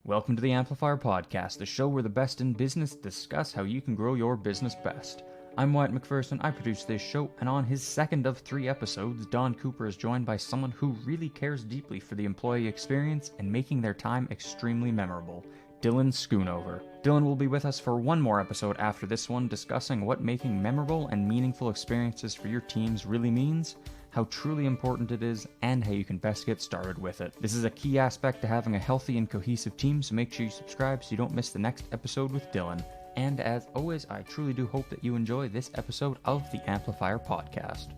Welcome to the Amplifier Podcast, the show where the best in business discuss how you can grow your business best. I'm Wyatt McPherson, I produce this show, and on his second of 3 episodes, Don Cooper is joined by someone who really cares deeply for the employee experience and making their time extremely memorable, Dylan Schoonover. Dylan will be with us for one more episode after this one, discussing what making memorable and meaningful experiences for your teams really means, how truly important it is, and how you can best get started with it. This is a key aspect to having a healthy and cohesive team, so make sure you subscribe so you don't miss the next episode with Dylan. And as always, I truly do hope that you enjoy this episode of the Amplifier Podcast.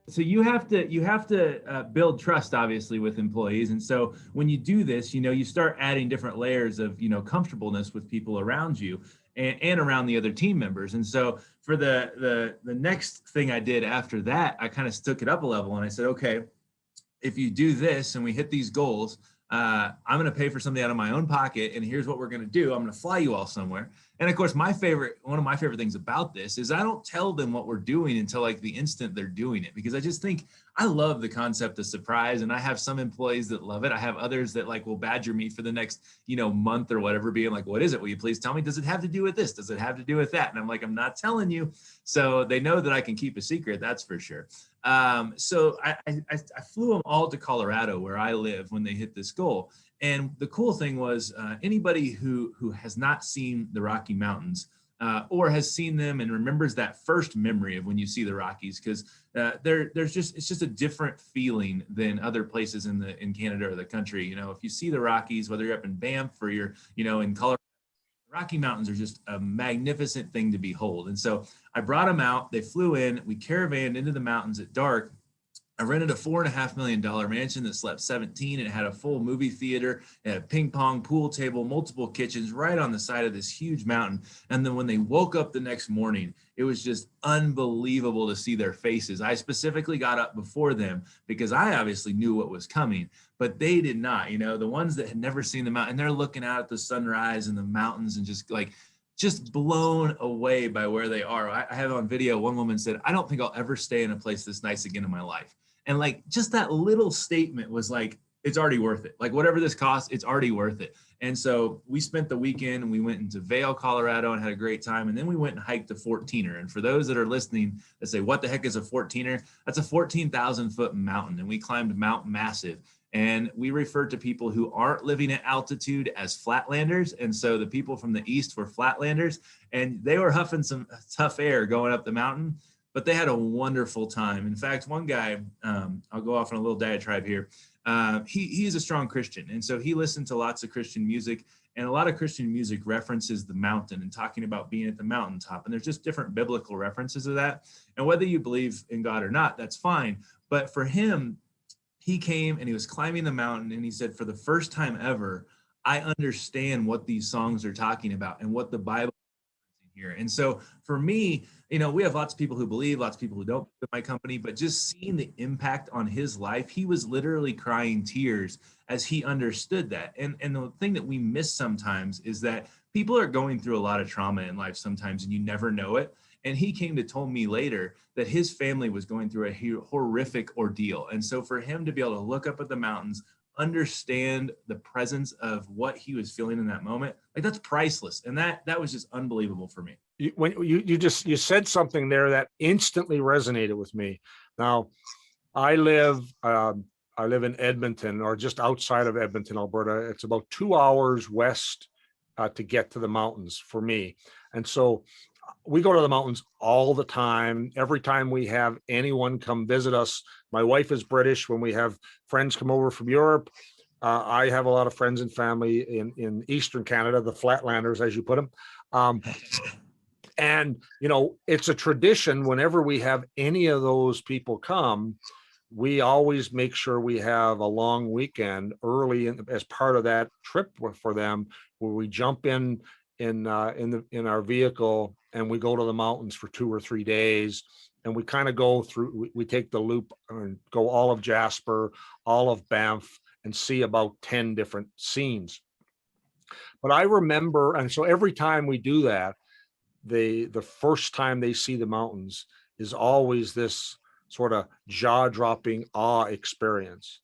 So you have to build trust, obviously, with employees. And so when you do this, you start adding different layers of, comfortableness with people around you and around the other team members. And so for the next thing I did after that, I kind of took it up a level and I said, okay, if you do this and we hit these goals, I'm going to pay for something out of my own pocket. And here's what we're going to do. I'm going to fly you all somewhere. And of course, one of my favorite things about this is I don't tell them what we're doing until like the instant they're doing it, because I just think I love the concept of surprise. And I have some employees that love it. I have others that will badger me for the next, month or whatever, being like, what is it? Will you please tell me? Does it have to do with this? Does it have to do with that? And I'm like, I'm not telling you. So they know that I can keep a secret. That's for sure. So I flew them all to Colorado, where I live, when they hit this goal. And the cool thing was anybody who has not seen the Rocky Mountains or has seen them and remembers that first memory of when you see the Rockies, because it's just a different feeling than other places in Canada or the country. If you see the Rockies, whether you're up in Banff or you're in Colorado, the Rocky Mountains are just a magnificent thing to behold. And so I brought them out. They flew in. We caravanned into the mountains at dark. I rented a $4.5 million mansion that slept 17. It had a full movie theater, it had a ping pong pool table, multiple kitchens right on the side of this huge mountain. And then when they woke up the next morning, it was just unbelievable to see their faces. I specifically got up before them because I obviously knew what was coming, but they did not. The ones that had never seen the mountain, they're looking out at the sunrise and the mountains and just blown away by where they are. I have on video, one woman said, I don't think I'll ever stay in a place this nice again in my life. And just that little statement was it's already worth it. Whatever this costs, it's already worth it. And so we spent the weekend and we went into Vail, Colorado, and had a great time. And then we went and hiked a 14er. And for those that are listening that say, what the heck is a 14er? That's a 14,000 foot mountain. And we climbed Mount Massive. And we refer to people who aren't living at altitude as flatlanders. And so the people from the east were flatlanders, and they were huffing some tough air going up the mountain, but they had a wonderful time. In fact, one guy, I'll go off on a little diatribe here. He is a strong Christian. And so he listened to lots of Christian music, and a lot of Christian music references the mountain and talking about being at the mountaintop. And there's just different biblical references of that. And whether you believe in God or not, that's fine. But for him, he came and he was climbing the mountain, and he said, for the first time ever, I understand what these songs are talking about and what the Bible is here. And so for me, we have lots of people who believe, lots of people who don't in my company, but just seeing the impact on his life, he was literally crying tears as he understood that. And the thing that we miss sometimes is that people are going through a lot of trauma in life sometimes, and you never know it. And he came to tell me later that his family was going through a horrific ordeal. And so for him to be able to look up at the mountains, understand the presence of what he was feeling in that moment, that's priceless. And that was just unbelievable for me. When you said something there that instantly resonated with me. Now, I live in Edmonton, or just outside of Edmonton, Alberta. It's about 2 hours west to get to the mountains for me. And so we go to the mountains all the time. Every time we have anyone come visit us, my wife is British. When we have friends come over from Europe, I have a lot of friends and family in Eastern Canada, the Flatlanders, as you put them. And, it's a tradition whenever we have any of those people come, we always make sure we have a long weekend early as part of that trip for them, where we jump in our vehicle and we go to the mountains for 2 or 3 days, and we kind of go through, we take the loop and go all of Jasper, all of Banff, and see about 10 different scenes. But I remember, and so every time we do that, the first time they see the mountains is always this sort of jaw-dropping awe experience.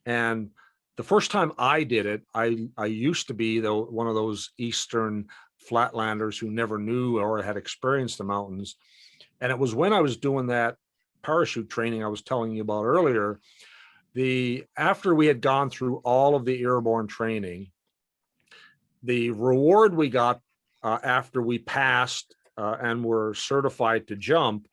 And the first time I did it, I used to be one of those Eastern flatlanders who never knew or had experienced the mountains. And it was when I was doing that parachute training I was telling you about earlier, after we had gone through all of the airborne training, the reward we got after we passed and were certified to jump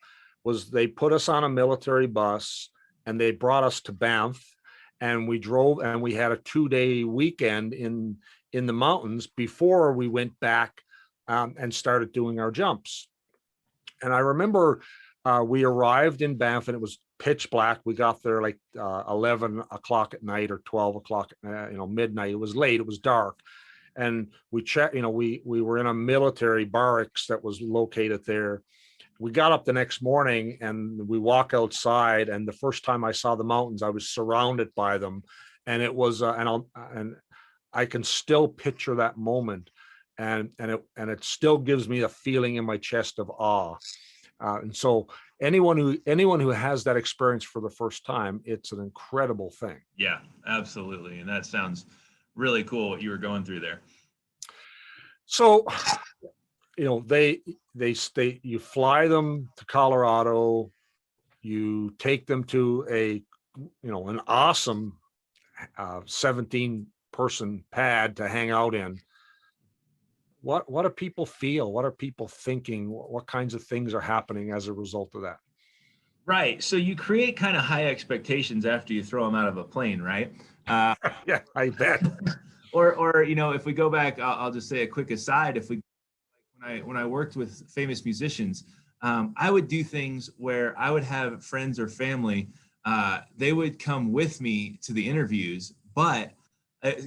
was they put us on a military bus and they brought us to Banff, and we drove, and we had a 2-day weekend in the mountains before we went back and started doing our jumps. And I remember we arrived in Banff and it was pitch black. We got there like 11 o'clock at night or 12 o'clock, midnight. It was late, it was dark. And we checked, we were in a military barracks that was located there. We got up the next morning and we walk outside, and the first time I saw the mountains, I was surrounded by them. And it was, and I can still picture that moment. And it still gives me a feeling in my chest of awe. And so anyone who has that experience for the first time, it's an incredible thing. Yeah, absolutely. And that sounds really cool what you were going through there. So, you fly them to Colorado, you take them to an awesome 17-person pad to hang out in. What do people feel? What are people thinking? What kinds of things are happening as a result of that? Right. So you create kind of high expectations after you throw them out of a plane, right? Yeah, I bet. Or if we go back, I'll just say a quick aside. When I worked with famous musicians, I would do things where I would have friends or family, they would come with me to the interviews, but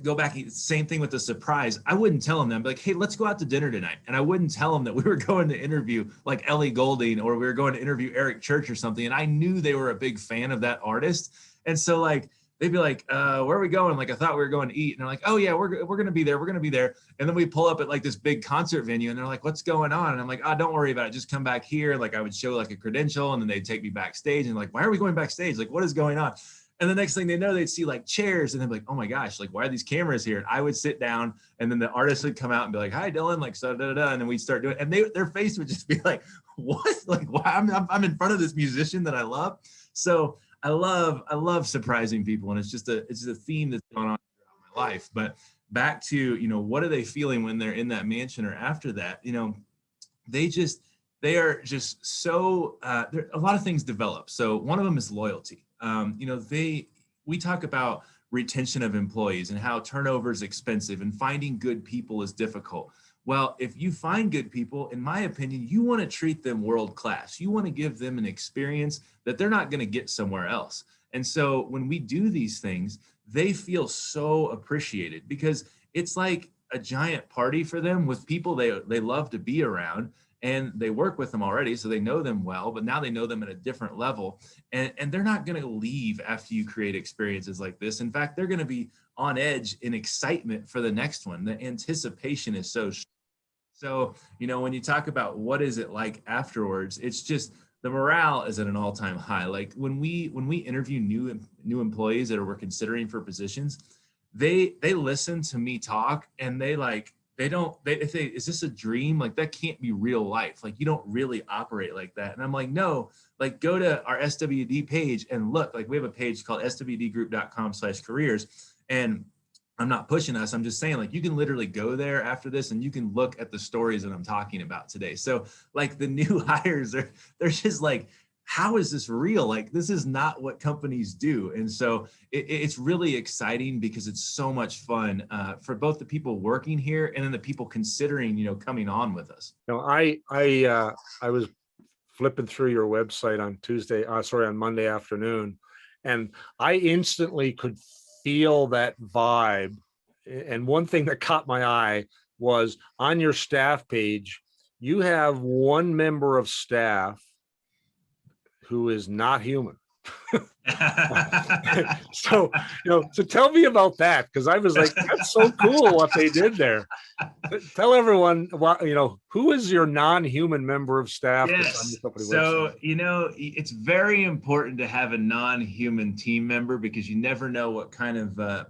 go back, same thing with the surprise. I wouldn't tell them that. I'd be like, hey, let's go out to dinner tonight. And I wouldn't tell them that we were going to interview like Ellie Goulding, or we were going to interview Eric Church or something. And I knew they were a big fan of that artist. And so like, they'd be like, where are we going? Like, I thought we were going to eat. And they're like, oh yeah, we're going to be there. We're going to be there. And then we pull up at like this big concert venue and they're like, what's going on? And I'm like, oh, don't worry about it. Just come back here. Like I would show like a credential and then they'd take me backstage and like, why are we going backstage? Like, what is going on? And the next thing they know, they'd see like chairs and they'd be like, oh my gosh, like, why are these cameras here? And I would sit down and then the artist would come out and be like, hi, Dylan, like, so da, da, da. And then we'd start doing it. And their face would just be like, what? Like, why? I'm in front of this musician that I love. So I love surprising people. And it's just a theme that's gone on throughout my life. But back to, what are they feeling when they're in that mansion or after that? They are just so, a lot of things develop. So one of them is loyalty. We talk about retention of employees and how turnover is expensive and finding good people is difficult. Well, if you find good people, in my opinion, you want to treat them world class. You want to give them an experience that they're not going to get somewhere else. And so when we do these things, they feel so appreciated because it's like a giant party for them with people they love to be around. And they work with them already, so they know them well, but now they know them at a different level. And they're not going to leave after you create experiences like this. In fact, they're going to be on edge in excitement for the next one. The anticipation is so strong. So, when you talk about what is it like afterwards, it's just the morale is at an all-time high. Like when we interview new employees that we're considering for positions, they listen to me talk and they say, is this a dream? Like that can't be real life. Like you don't really operate like that. And I'm like, no, like go to our SWD page and look, like we have a page called swdgroup.com/careers. And I'm not pushing us. I'm just saying like, you can literally go there after this and you can look at the stories that I'm talking about today. So like the new hires, they're just like, how is this real? Like, this is not what companies do. And so it's really exciting because it's so much fun for both the people working here and then the people considering, coming on with us. I was flipping through your website on Monday afternoon, and I instantly could feel that vibe. And one thing that caught my eye was on your staff page, you have one member of staff who is not human. So tell me about that, because I was like, that's so cool what they did there. Tell everyone who is your non-human member of staff? Yes. So it's very important to have a non-human team member because you never know what kind of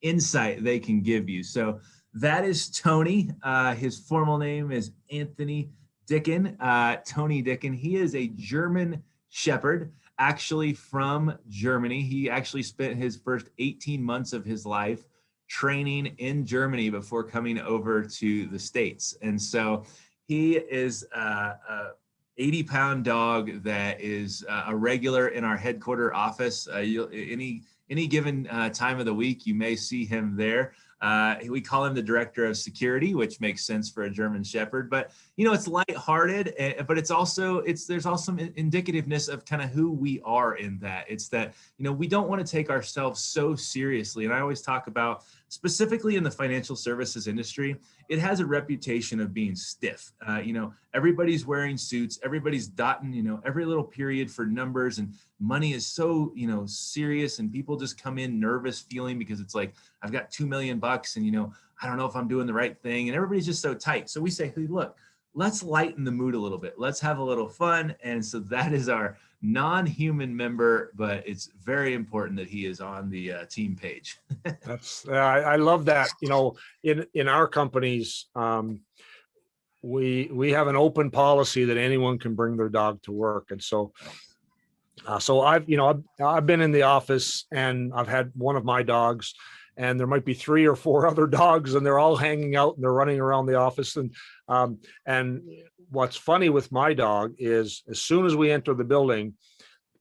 insight they can give you. So that is Tony. His formal name is Anthony Dicken. Tony Dicken. He is a German Shepherd, actually from Germany. He actually spent his first 18 months of his life training in Germany before coming over to the States. And so he is a 80-pound dog that is a regular in our headquarter office. Any given time of the week, you may see him there. We call him the director of security, which makes sense for a German Shepherd. But it's lighthearted, but there's also some indicativeness of kind of who we are in that. It's that we don't want to take ourselves so seriously. And I always talk about, specifically in the financial services industry, it has a reputation of being stiff. Everybody's wearing suits, everybody's dotting, every little period for numbers, and money is so, serious, and people just come in nervous feeling because it's like, I've got $2 million and, I don't know if I'm doing the right thing. And everybody's just so tight. So we say, hey, look, let's lighten the mood a little bit. Let's have a little fun. And so that is our non-human member, but it's very important that he is on the team page. I love that. In our companies, we have an open policy that anyone can bring their dog to work. And so I've been in the office and I've had one of my dogs, and there might be 3 or 4 other dogs, and they're all hanging out and they're running around the office. And what's funny with my dog is, as soon as we enter the building,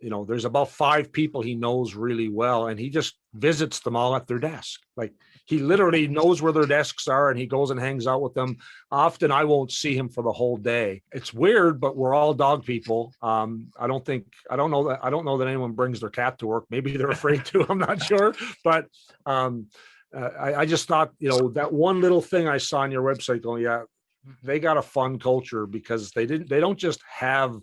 there's about 5 people he knows really well, and he just visits them all at their desk. Like, he literally knows where their desks are, and he goes and hangs out with them. Often I won't see him for the whole day. It's weird, but we're all dog people. I don't know that anyone brings their cat to work. Maybe they're afraid to, I'm not sure. But I just thought, that one little thing I saw on your website going, yeah, they got a fun culture, because they don't just have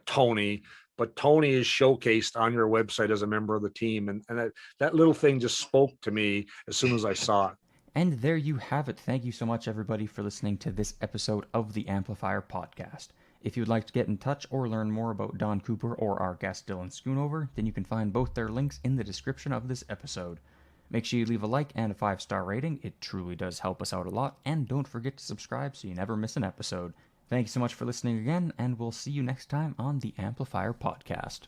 Tony, but Tony is showcased on your website as a member of the team. And that little thing just spoke to me as soon as I saw it. And there you have it. Thank you so much, everybody, for listening to this episode of the Amplifier Podcast. If you'd like to get in touch or learn more about Don Cooper or our guest Dylan Schoonover, then you can find both their links in the description of this episode. Make sure you leave a like and a 5-star rating. It truly does help us out a lot. And don't forget to subscribe so you never miss an episode. Thank you so much for listening again, and we'll see you next time on the Amplifier Podcast.